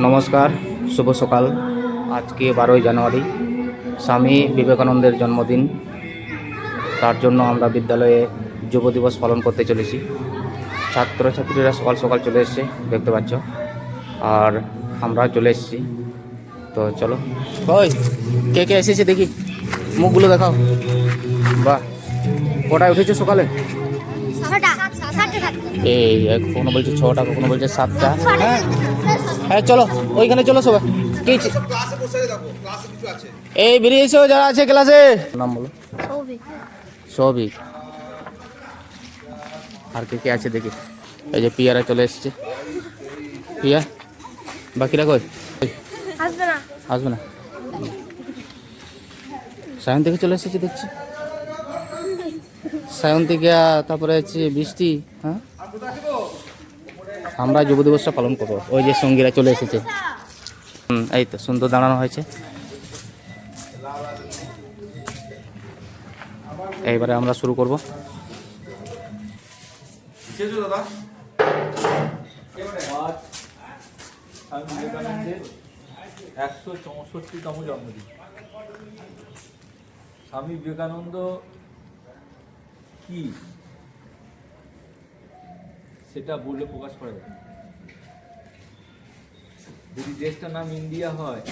নমস্কার, শুভ সকাল। আজকে 12ই জানুয়ারি, স্বামী বিবেকানন্দের জন্মদিন। তার জন্য আমরা বিদ্যালয়ে যুব দিবস পালন করতে চলেছি। ছাত্রছাত্রীরা সকাল সকাল চলে এসছে, দেখতে পাচ্ছ, আর আমরা চলে এসেছি। তো চলো, ওই কে কে এসেছে দেখি, মুখগুলো দেখাও। বাহ, কটায় উঠেছো সকালে? এই কখনো বলছে 6টা, কখনো বলছে 7টা। হ্যাঁ হ্যাঁ, চলো ওইখানে চলো সবাই। কি এই বেরিয়েছো যারা আছে ক্লাসে? নাম বলো। সৌভিক। আর কে কে আছে দেখি। এই যে পিয়ারা চলে এসছে। পিয়া, বাকিরা কই? আসবে না। সায়ন থেকে চলে এসেছে দেখছি। সায়ন থেকে তারপরে হচ্ছে বৃষ্টি। হ্যাঁ, আমরা যুব দিবসটা পালন করবো। ওই যে সঙ্গীরা চলে এসেছে। এই তো সুন্দর দাঁড়ানো হয়েছে। এইবারে আমরা শুরু করব। স্বামী বিবেকানন্দের 164তম জন্মদিন। স্বামী বিবেকানন্দ কি সেটা বলে প্রকাশ করা যায়। যদি দেশটার নাম ইন্ডিয়া হয়,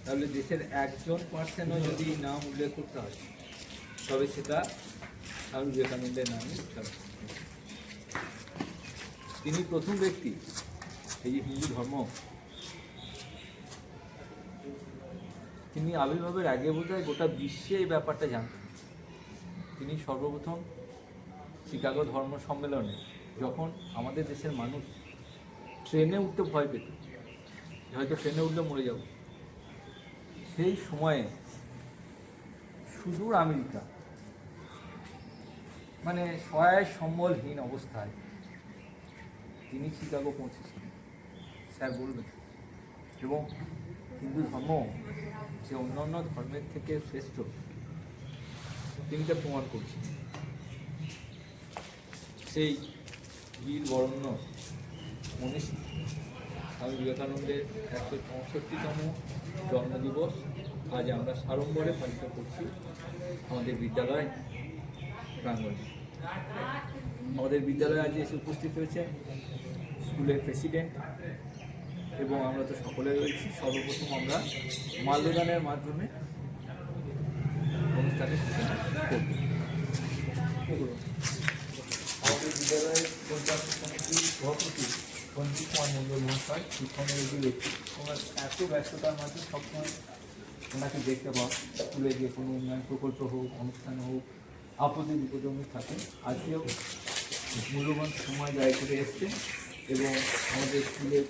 তাহলে দেশের একজন পার্সেন্টও যদি নাম উল্লেখ করতে হয়, তবে সেটা স্বামী বিবেকানন্দের নামে উচ্চারণ। তিনি প্রথম ব্যক্তি, এই যে হিন্দু ধর্ম, তিনি আবির্ভাবের আগে বোধহয় গোটা বিশ্বে এই ব্যাপারটা জানতেন। তিনি সর্বপ্রথম শিকাগো ধর্ম সম্মেলনে, যখন আমাদের দেশের মানুষ ট্রেনে উঠতে ভয় পেত, হয়তো ট্রেনে উঠলে মরে যাব, সেই সময়ে সুদূর আমেরিকা, মানে সহায় সম্বলহীন অবস্থায় তিনি শিকাগো পৌঁছেছেন। স্যার বলবেন, এবং হিন্দু ধর্ম যে অন্যান্য ধর্মের থেকে শ্রেষ্ঠ, তিনি তা প্রমাণ করছেন। সেই বীর বরণ্য মনীষী স্বামী বিবেকানন্দের 164তম জন্মদিবস আজ আমরা সাড়ম্বরে পালিত করছি আমাদের বিদ্যালয় প্রাঙ্গণে। আমাদের বিদ্যালয়ে আজ এসে উপস্থিত হয়েছে স্কুলের প্রেসিডেন্ট, এবং আমরা তো সকলে রয়েছি। সর্বপ্রথম আমরা মাল্যদানের মাধ্যমে অনুষ্ঠানের সূচনা করব। আমাদের বিদ্যালয়ের পরিচালন সমিতির সভাপতি সঞ্জীব কুমার মণ্ডল মহাশয়, শিক্ষণের ব্যক্তি, ওনার এত ব্যস্ততার মাঝে সবসময় ওনাকে দেখতে পাওয়া, স্কুলে যে কোনো উন্নয়ন প্রকল্প হোক, অনুষ্ঠান হোক, আপদে বিপদে উনি থাকেন। আজকেও মূল্যবান সময় ব্যয় করে এসছেন, এবং আমাদের স্কুলের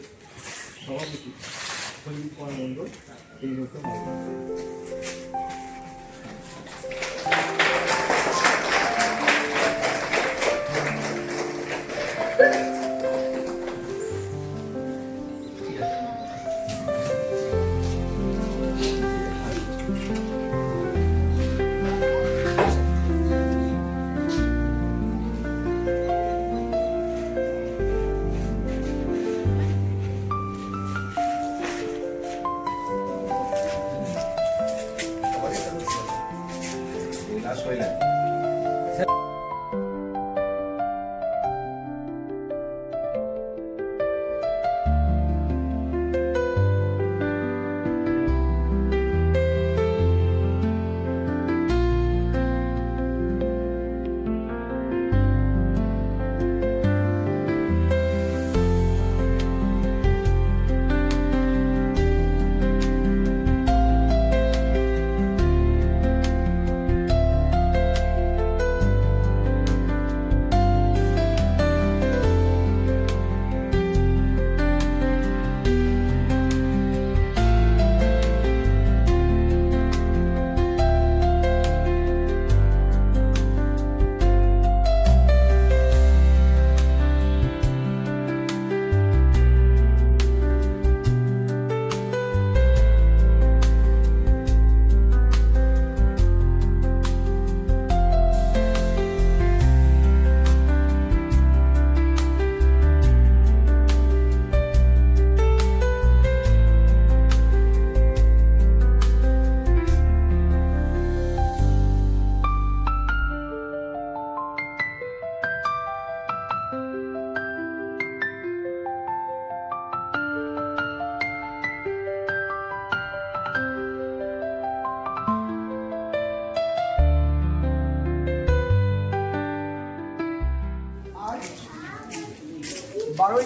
সভাপতি সঞ্জীব কুমার মণ্ডল এই নতুন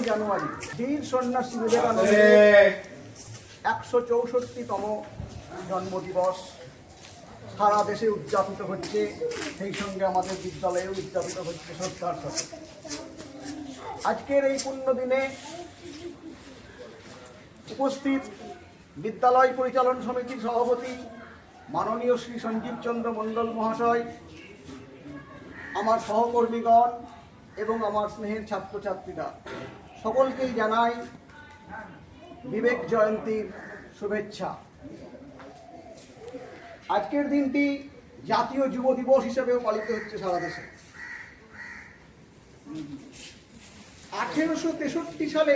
জানুয়ারি বীর সন্ন্যাসী বিবেকানন্দের 164তম জন্মদিবস সারা দেশে উদযাপিত হচ্ছে, সেই সঙ্গে আমাদের বিদ্যালয়ে উদযাপিত হচ্ছে শ্রদ্ধার সাথে। আজকের এই পুণ্য দিনে উপস্থিত বিদ্যালয় পরিচালন সমিতির সভাপতি মাননীয় শ্রী সঞ্জীব চন্দ্র মণ্ডল মহাশয়, আমার সহকর্মীগণ এবং আমার স্নেহের ছাত্রছাত্রীরা, সকলকেই জানাই বিবেক জয়ন্তীর শুভেচ্ছা। আজকের দিনটি জাতীয় যুব দিবস হিসেবেও পালিত হচ্ছে সারা দেশে। 1863 সালে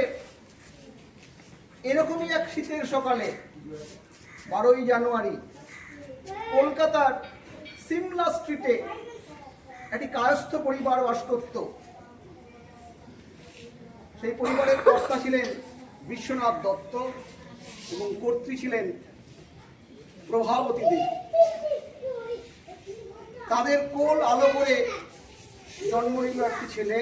এরকমই এক শীতের সকালে 12ই জানুয়ারি কলকাতার সিমলা স্ট্রিটে একটি কায়স্থ পরিবার বাস করত। সেই পরিবারের কর্তা ছিলেন বিশ্বনাথ দত্ত এবং কর্ত্রী ছিলেন প্রভাবতী দেবী। তাদের কোল আলো করে জন্ম নিল একটি ছেলে।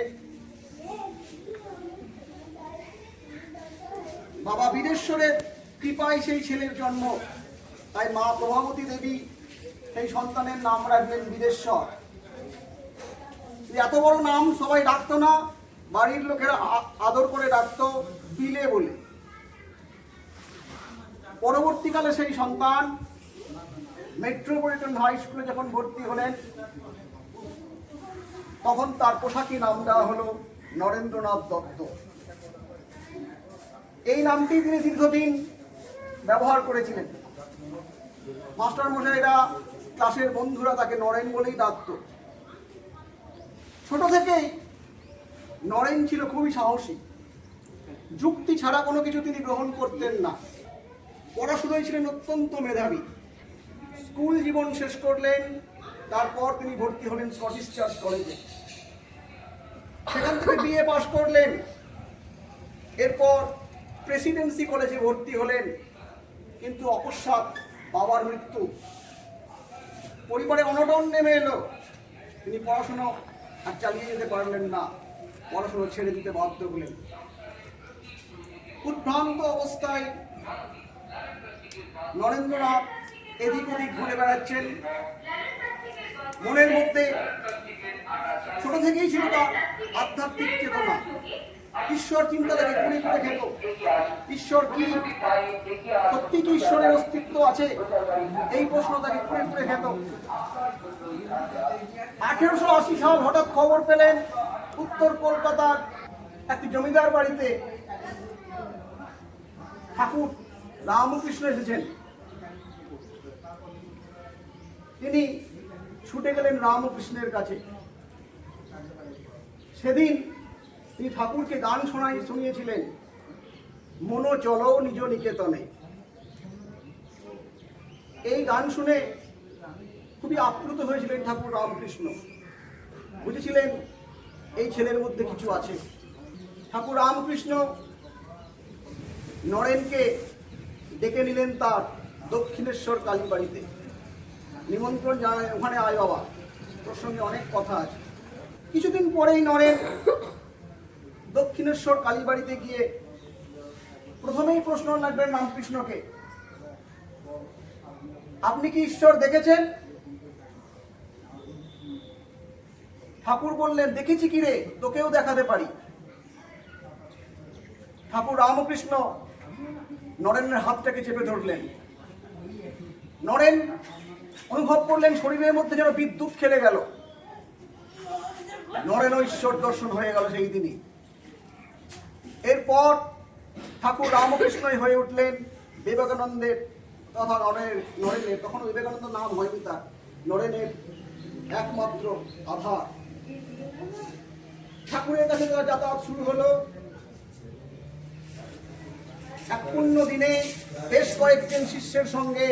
বাবা বীরেশ্বরের কৃপায় সেই ছেলের জন্ম, তাই মা প্রভাবতী দেবী সেই সন্তানের নাম রাখলেন বীরেশ্বর। এত বড় নাম সবাই ডাকতো না, বাড়ির লোকেরা আদর করে ডাকতো বিলে বলে। পরবর্তীকালে সেই সন্তান মেট্রোপলিটন হাই স্কুলে যখন ভর্তি হলেন, তখন তার পোশাকি নাম দেওয়া হলো নরেন্দ্রনাথ দত্ত। এই নামটি তিনি দীর্ঘদিন ব্যবহার করেছিলেন। মাস্টার মশাইরা, ক্লাসের বন্ধুরা তাকে নরেন বলেই ডাকত। ছোট থেকেই নরেন ছিল খুবই সাহসী, যুক্তি ছাড়া কোনো কিছু তিনি গ্রহণ করতেন না। পড়াশোনায় ছিলেন অত্যন্ত মেধাবী। স্কুল জীবন শেষ করলেন, তারপর তিনি ভর্তি হলেন স্কটিশ চার্চ কলেজে। সেখান থেকে বিএ পাশ করলেন। এরপর প্রেসিডেন্সি কলেজে ভর্তি হলেন, কিন্তু অকস্মাৎ বাবার মৃত্যু। পরিবারে অনটন নেমে এলো। তিনি পড়াশোনা আর চালিয়ে যেতে পারলেন না, পড়াশোনা ছেড়ে দিতে বাধ্য হলেন। উদ্ভ্রান্ত অবস্থায় নরেন্দ্রনাথ এদিক ওদিক ঘুরে বেড়াচ্ছেন। মনের মধ্যে ছোট থেকেই ছিল তার আধ্যাত্মিক চেতনা। ঈশ্বর চিন্তা তাকে কুড়ি করে খেত। ঈশ্বর কি, সত্যি কি ঈশ্বরের অস্তিত্ব আছে, এই প্রশ্ন তাকে কুড়ি করে খেত। 1880 সাল হঠাৎ খবর পেলেন উত্তর কলকাতার একটি জমিদার বাড়িতে ঠাকুর রামকৃষ্ণ এসেছেন। তিনি ছুটে গেলেন রামকৃষ্ণের কাছে। সেদিন তিনি ঠাকুরকে গান শুনিয়েছিলেন, মনো চলো নিজ নিকেতনে। এই গান শুনে খুবই আপ্লুত হয়েছিলেন ঠাকুর রামকৃষ্ণ। বুঝেছিলেন এই ছেলের মধ্যে কিছু আছে। ঠাকুর রামকৃষ্ণ নরেনকে ডেকে নিলেন তার দক্ষিণেশ্বর কালীবাড়িতে। নিমন্ত্রণ জানালেন, ওখানে আয় বাবা, তোর সঙ্গে অনেক কথা আছে। কিছুদিন পরেই নরেন দক্ষিণেশ্বর কালীবাড়িতে গিয়ে প্রথমেই প্রশ্ন লাগবেন রামকৃষ্ণকে, আপনি কি ঈশ্বর দেখেছেন? ঠাকুর বললেন, দেখেছি কি রে, তোকেও দেখাতে পারি। ঠাকুর রামকৃষ্ণ নরেনের হাতটাকে চেপে ধরলেন। নরেন অনুভব করলেন শরীরের মধ্যে যেন বিদ্যুৎ খেলে গেল। নরেন ঈশ্বর দর্শন হয়ে গেল সেই দিনই। এরপর ঠাকুর রামকৃষ্ণই হয়ে উঠলেন বিবেকানন্দের তথা নরেনের, তখন বিবেকানন্দ নাম হয়নি তার, নরেনের একমাত্র আধার। ঠাকুরের কাছে তার যাতায়াত শুরু হলো। এক পুণ্য দিনে বেশ কয়েকজন শিষ্যের সঙ্গে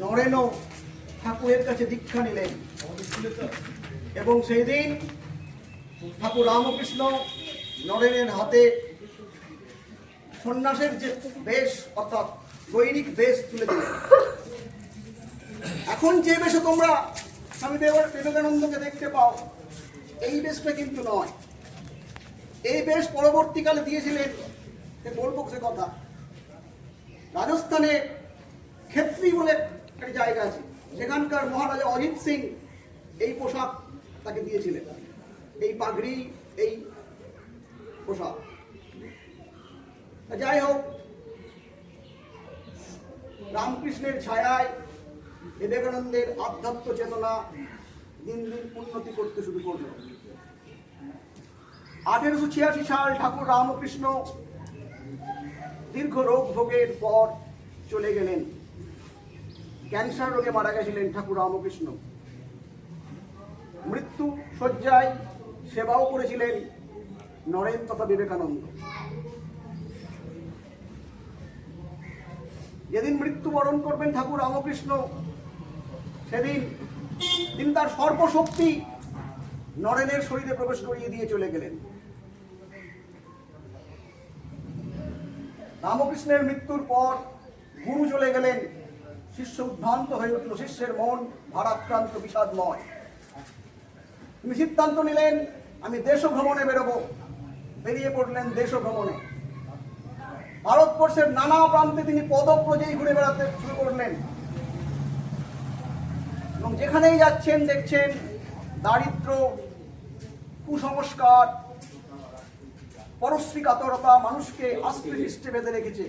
নরেনও ঠাকুরের কাছে দীক্ষা নিলেন এবং সেই দিন ঠাকুর রামকৃষ্ণ নরেনের হাতে সন্ন্যাসের যে বেশ অর্থাৎ দৈনিক বেশ তুলে দিলেন। এখন যে বেশে তোমরা স্বামী বিবেকানন্দকে দেখতে পাও, এই বেশটা কিন্তু নয়। এই বেশ পরবর্তীকালে দিয়েছিলেন, বলবো সে কথা। রাজস্থানে ক্ষেত্রী বলে একটা জায়গা আছে, সেখানকার মহারাজা অজিত সিং এই পোশাক তাকে দিয়েছিলেন, এই পাগড়ি, এই পোশাক। যাই হোক, রামকৃষ্ণের ছায়ায় বিবেকানন্দের আধ্যাত্ম চেতনা দিন দিন উন্নতি করতে শুরু করল। 1886 সাল ঠাকুর রামকৃষ্ণ দীর্ঘ রোগ ভোগের পর চলে গেলেন। ক্যান্সার রোগে মারা গেছিলেন ঠাকুর রামকৃষ্ণ। মৃত্যু শয্যায় সেবাও করেছিলেন নরেন তথা বিবেকানন্দ। যেদিন মৃত্যুবরণ করবেন ঠাকুর রামকৃষ্ণ, সেদিন তিনি তার সর্বশক্তি নরেনের শরীরে প্রবেশ করিয়ে দিয়ে চলে গেলেন। রামকৃষ্ণের মৃত্যুর পর গুরু চলে গেলেন, শিষ্য উদ্ভ্রান্ত হয়ে উঠল, শিষ্যের মন ভারাক্রান্ত বিষাদময়। তিনি সিদ্ধান্ত নিলেন, আমি দেশ ভ্রমণে বেরোবো। বেরিয়ে পড়লেন দেশ ভ্রমণে। ভারতবর্ষের নানা প্রান্তে তিনি পদব্রজেই ঘুরে বেড়াতে শুরু করলেন এবং যেখানেই যাচ্ছেন দেখছেন দারিদ্র, কুসংস্কার, পরশ্রী কাতরতা মানুষকে আস্তে পৃষ্ঠে বেঁধে রেখেছে।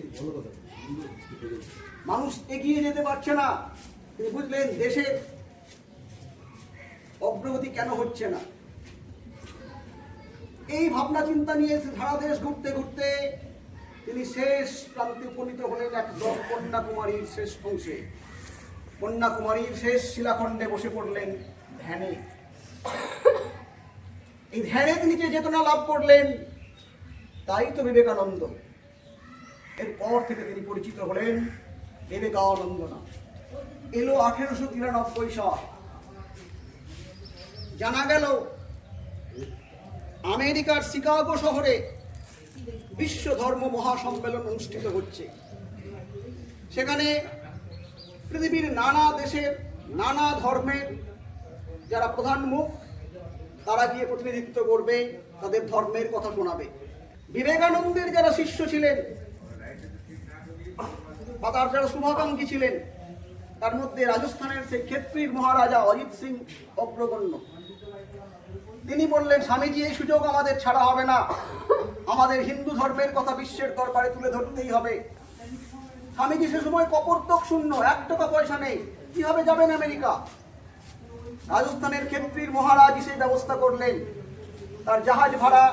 মানুষ এগিয়ে যেতে পারছে না। তিনি বুঝলেন দেশের অগ্রগতি কেন হচ্ছে না। এই ভাবনা চিন্তা নিয়ে সারা দেশ ঘুরতে ঘুরতে তিনি শেষ প্রান্তে উপনীত হলেন একদম কন্যাকুমারীর শেষ অংশে। কন্যাকুমারীর শেষ শিলাখণ্ডে বসে পড়লেন ধ্যানে। এই ধ্যানে তিনি যে চেতনা লাভ করলেন, তাই তো বিবেকানন্দ। এরপর থেকে তিনি পরিচিত হলেন বিবেকানন্দ নাম। এলো 1893 সাল। জানা গেল আমেরিকার শিকাগো শহরে বিশ্ব ধর্ম মহাসম্মেলন অনুষ্ঠিত হচ্ছে। সেখানে পৃথিবীর নানা দেশের নানা ধর্মের যারা প্রধান মুখ, তারা গিয়ে প্রতিনিধিত্ব করবে, তাদের ধর্মের কথা শোনাবে। বিবেকানন্দের যারা শিষ্য ছিলেন বা তার যারা শুভাকাঙ্ক্ষী ছিলেন, তার মধ্যে রাজস্থানের সেই ক্ষেত্রীর মহারাজা অজিত সিং অগ্রগণ্য। তিনি বললেন, স্বামীজি এই সুযোগ আমাদের ছাড়া হবে না, আমাদের হিন্দু ধর্মের কথা বিশ্বের দরবারে তুলে ধরতেই হবে। স্বামীজি সে সময় কপর্তক শূন্য, 1 টাকা পয়সা নেই, কিভাবে যাবেন আমেরিকা? রাজস্থানের ক্ষেত্রীর মহারাজ সেই ব্যবস্থা করলেন, তার জাহাজ ভাড়া,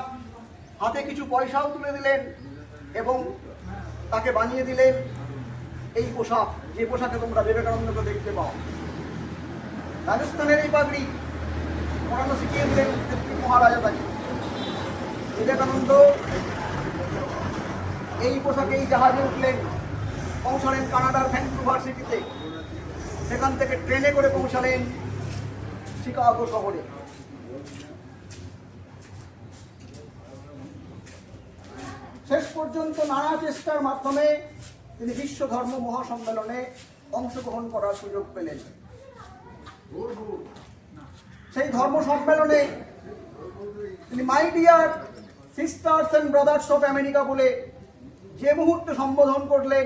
হাতে কিছু পয়সাও তুলে দিলেন এবং তাকে বানিয়ে দিলেন এই পোশাক, যে পোশাকে তোমরা বিবেকানন্দকে দেখতে পাও। রাজস্থানের এই পাগড়ি পড়ানো শিখিয়ে দিলেন ক্ষেত্রীর মহারাজা তাকে। বিবেকানন্দ এই পোশাকে এই জাহাজে উঠলেন, পৌঁছালেন কানাডার ভ্যানকুভার সিটিতে। সেখান থেকে ট্রেনে করে পৌঁছালেন শিকাগো শহরে। শেষ পর্যন্ত নানা চেষ্টার মাধ্যমে তিনি বিশ্ব ধর্ম মহাসম্মেলনে অংশগ্রহণ করার সুযোগ পেলেন। সেই ধর্ম সম্মেলনে তিনি my dear sisters and brothers of America বলে যে মুহূর্তে সম্বোধন করলেন,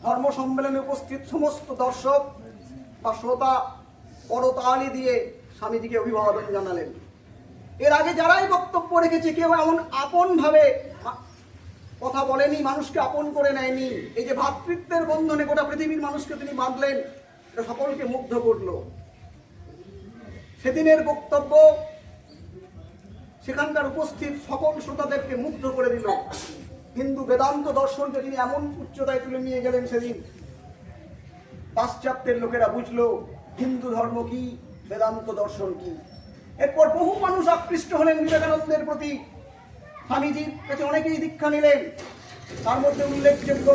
ধর্ম সম্মেলনে উপস্থিত সমস্ত দর্শক বা শ্রোতা করতালি দিয়ে স্বামীজিকে অভিবাদন জানালেন। এর আগে যারাই বক্তব্য রেখেছে, কেউ এমন আপন ভাবে কথা বলেনি, মানুষকে আপন করে নেয়নি। এই যে ভ্রাতৃত্বের বন্ধনে গোটা পৃথিবীর মানুষকে তিনি বাঁধলেন, এটা সকলকে মুগ্ধ করল। সেদিনের বক্তব্য সেখানকার উপস্থিত সকল শ্রোতাদেরকে মুগ্ধ করে দিল। হিন্দু বেদান্ত দর্শনকে তিনি এমন উচ্চতায় তুলে নিয়ে গেলেন, সেদিন পাশ্চাত্যের লোকেরা বুঝলো হিন্দু ধর্ম কি, বেদান্ত দর্শন কি। এরপর বহু মানুষ আকৃষ্ট হলেন বিবেকানন্দের প্রতি। স্বামীজির কাছে অনেকেই দীক্ষা নিলেন। তার মধ্যে উল্লেখযোগ্য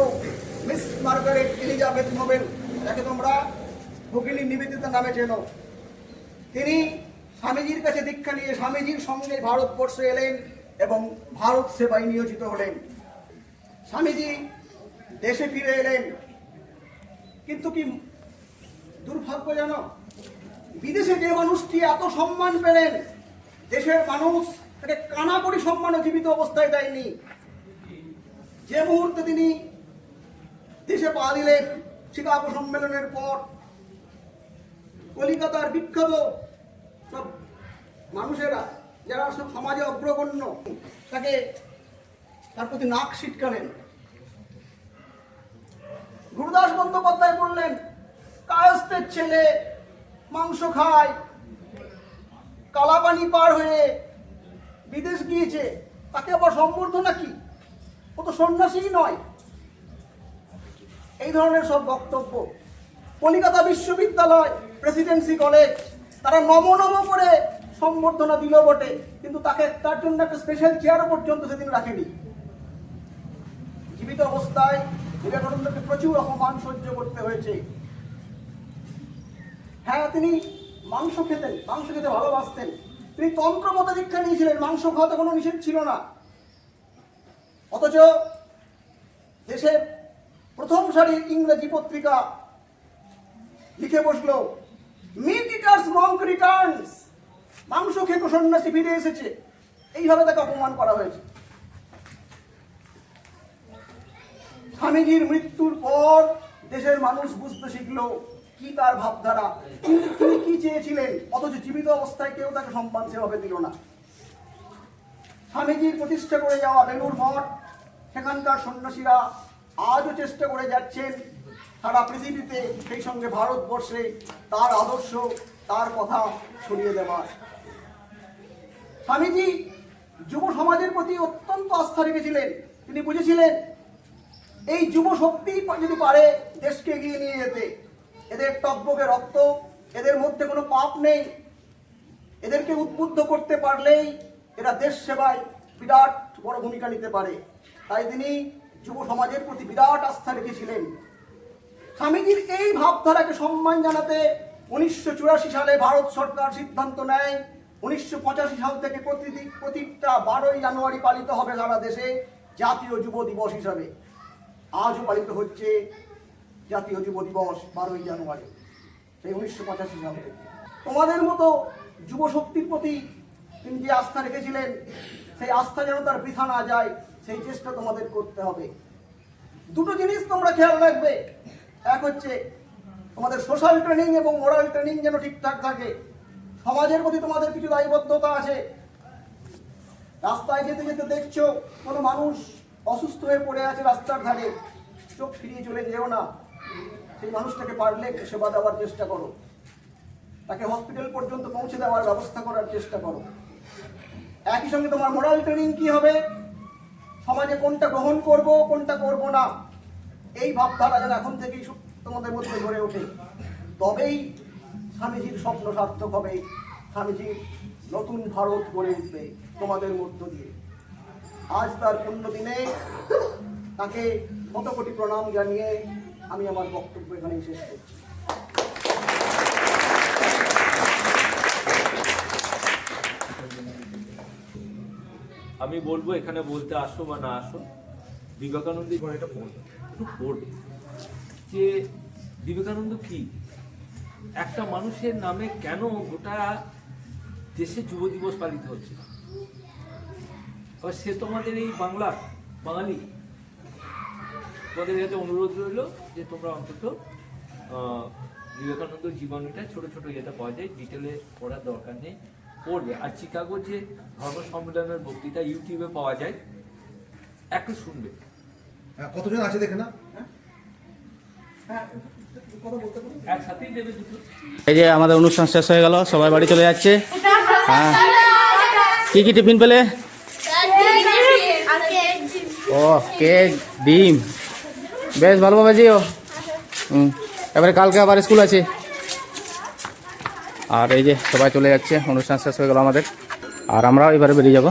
মিস মার্গারেট এলিজাবেথ নোবেল, যাকে তোমরা ভগিনী নিবেদিতা নামে চেনো। তিনি স্বামীজির কাছে দীক্ষা নিয়ে স্বামীজির সঙ্গে ভারতবর্ষে এলেন এবং ভারত সেবায় নিয়োজিত হলেন। স্বামীজি দেশে ফিরে এলেন, কিন্তু কি দুর্ভাগ্য জানো, বিদেশে যে মানুষটি এত সম্মান পেলেন, দেশের মানুষ তাকে কানাকড়ি সম্মানও জীবিত অবস্থায় দেয়নি। যে মুহূর্তে তিনি দেশে পা দিলেন শিকাগো সম্মেলনের পর, কলিকাতার বিখ্যাত সব মানুষেরা যারা সব সমাজে অগ্রগণ্য তাকে তার প্রতি নাক ছিটকালেন। গুরুদাস বন্দ্যোপাধ্যায় বললেন, কায়স্থের ছেলে মাংস খায়, কালাপানি পার হয়ে বিদেশ গিয়েছে, তাকে আবার সম্বর্ধনা কি? ও তো সন্ন্যাসীই নয়। এই ধরনের সব বক্তব্য। কলিকাতা বিশ্ববিদ্যালয়, প্রেসিডেন্সি কলেজ তারা নম করে সম্বর্ধনা দিল বটে, কিন্তু তার জন্য একটা স্পেশাল চেয়ারও পর্যন্ত সেদিন রাখেনি। জীবিত অবস্থায় বিবেকানন্দকে প্রচুর অপমান সহ্য করতে হয়েছে। হ্যাঁ, তিনি মাংস খেতেন, মাংস খেতে ভালোবাসতেন। তিনি তন্ত্রমতে দীক্ষা নিয়েছিলেন, মাংস খাওয়াতে কোনো নিষেধ ছিল না। অথচ দেশের প্রথম সারির ইংরেজি পত্রিকা লিখে বসলো, মিট ইটার্স মঙ্ক রিটার্নস, মাংস খেকো সন্ন্যাসী ফিরে এসেছে। এইভাবে তাকে অপমান করা হয়েছে। স্বামীজির মৃত্যুর পর দেশের মানুষ বুঝতে শিখলো কি তার ভাবধারা, তিনি কি চেয়েছিলেন, অথচ জীবিত অবস্থায় কেউ তাকে সম্মান সেভাবে দিল না। স্বামীজির প্রতিষ্ঠা করে যাওয়া বেলুড় মঠ, সেখানকার সন্ন্যাসীরা আজও চেষ্টা করে যাচ্ছেন সারা পৃথিবীতে, সেই সঙ্গে ভারতবর্ষে তার আদর্শ, তার কথা ছড়িয়ে দেওয়ার। স্বামীজি যুব সমাজের প্রতি অত্যন্ত আস্থা রেখেছিলেন। তিনি বুঝেছিলেন এই যুব শক্তি যদি পারে দেশকে এগিয়ে নিয়ে যেতে। এদের টকবকে রক্ত, এদের মধ্যে কোনো পাপ নেই। এদেরকে উদ্বুদ্ধ করতে পারলেই এরা দেশ সেবায় বিরাট বড় ভূমিকা নিতে পারে। তাই তিনি যুব সমাজের প্রতি বিরাট আস্থা রেখেছিলেন। স্বামীজির এই ভাবধারাকে সম্মান জানাতে 1984 সালে ভারত সরকার সিদ্ধান্ত নেয় 1985 সাল থেকে প্রতিটা 12ই জানুয়ারি পালিত হবে সারা দেশে জাতীয় যুব দিবস হিসাবে। আজও পালিত হচ্ছে জাতীয় যুব দিবস 12ই জানুয়ারি, সেই 1985 সাল থেকে। তোমাদের মতো যুব শক্তির প্রতি তিনি যে আস্থা রেখেছিলেন, সেই আস্থা যেন তার বৃথা না যায়, সেই চেষ্টা তোমাদের করতে হবে। দুটো জিনিস তোমরা খেয়াল রাখবে। এক হচ্ছে তোমাদের সোশ্যাল ট্রেনিং এবং মোরাল ট্রেনিং যেন ঠিকঠাক থাকে। সমাজের প্রতি তোমাদের কিছু দায়বদ্ধতা আছে। রাস্তায় যেতে যেতে দেখছো কোনো মানুষ অসুস্থ হয়ে পড়ে আছে রাস্তার ধারে, চোখ ফিরিয়ে চলে যেও না। সেই মানুষটাকে পারলে সেবা দেওয়ার চেষ্টা করো, তাকে হসপিটাল পর্যন্ত পৌঁছে দেওয়ার ব্যবস্থা করার চেষ্টা করো। একই সঙ্গে তোমার মোরাল ট্রেনিং কি হবে, সমাজে কোনটা গ্রহণ করব, কোনটা করব না, এই ভাবধারা যেন এখন থেকেই তোমাদের মধ্যে গড়ে ওঠে। তবেই স্বামীজির স্বপ্ন সার্থক হবে, স্বামীজির নতুন ভারত গড়ে উঠবে তোমাদের মধ্য দিয়ে। আজ তার পূর্ণ দিনে তাকে কত কোটি প্রণাম জানিয়ে আমি আমার বক্তব্য এখানেই শেষ করছি। আমি বলবো, এখানে বলতে আসো বা না আসো, বিবেকানন্দ এটা একটু পড়বে যে বিবেকানন্দ কি, একটা মানুষের নামে কেন গোটা দেশে যুব দিবস পালিত হচ্ছে। সে তোমাদের এই বাঙালি, তোমাদের কাছে অনুরোধ রইল যে তোমরা অন্তত বিবেকানন্দ জীবনীটা ছোট ছোট যেটা পাওয়া যায়, ডিটেলে পড়ার দরকার নেই, পড়বে। আর চিকাগো যে ধর্ম সম্মেলনের বক্তৃতা ইউটিউবে পাওয়া যায়, একটু শুনবে। কতজন আছে দেখে না? একসাথেই দেবে দুটো। এই যে আমাদের অনুষ্ঠান শেষ হয়ে গেল, সবাই বাড়ি চলে যাচ্ছে। হ্যাঁ, কি কি টিফিন পেলে? ও, কেক, ডিম, বেশ ভালোভাবে যেও। এবারে কালকে আবার স্কুল আছে। আর এই যে সবাই চলে যাচ্ছে, অনুষ্ঠান শেষ হয়ে গেল আমাদের, আর আমরাও এবারে বেরিয়ে যাব।